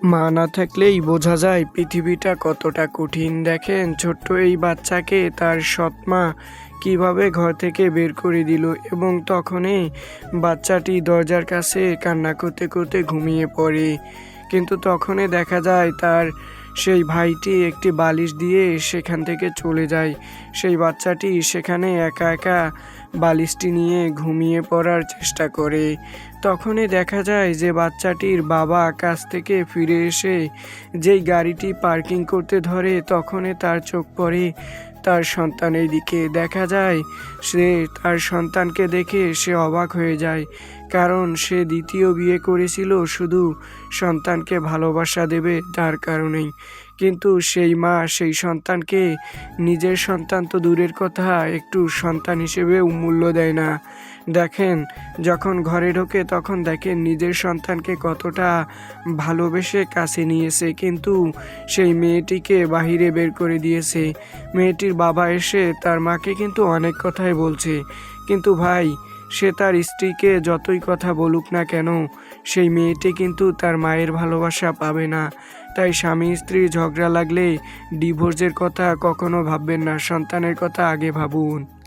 মা না থাকলেই বোঝা যায় পৃথিবীটা কতটা কঠিন। দেখেন ছোট্ট এই বাচ্চাকে তার সৎ মা কীভাবে ঘর থেকে বের করে দিল এবং তখনই বাচ্চাটি দরজার কাছে কান্না করতে করতে ঘুমিয়ে পড়ে। কিন্তু তখনই দেখা যায় তার সেই ভাইটি একটি বালিশ দিয়ে সেখান থেকে চলে যায়। সেই বাচ্চাটি সেখানে একা একা বালিশটি নিয়ে ঘুমিয়ে পড়ার চেষ্টা করে। তখনই দেখা যায় যে বাচ্চাটির বাবা কাজ থেকে ফিরে এসে যেই গাড়িটি পার্কিং করতে ধরে তখনই তার চোখ পড়ে তার সন্তানের দিকে। দেখা যায় সে তার সন্তানকে দেখে সে অবাক হয়ে যায়, কারণ সে দ্বিতীয় বিয়ে করেছিল শুধু সন্তানকে ভালোবাসা দেবে তার কারণেই। কিন্তু সেই মা সেই সন্তানকে নিজের সন্তান তো দূরের কথা, একটু সন্তান হিসেবেও মূল্য দেয় না। দেখেন যখন ঘরে ঢোকে তখন দেখেন নিজের সন্তানকে কতটা ভালোবেসে কাছে নিয়েছে, কিন্তু সেই মেয়েটিকে বাহিরে বের করে দিয়েছে। মেয়েটির বাবা এসে তার মাকে কিন্তু অনেক কথাই বলছে, কিন্তু ভাই সে তার স্ত্রীকে যতই কথা বলুক না কেন সেই মেয়েটি কিন্তু তার মায়ের ভালোবাসা পাবে না। তাই স্বামী স্ত্রী ঝগড়া লাগলে ডিভোর্সের কথা কখনো ভাববেন না, সন্তানের কথা আগে ভাবুন।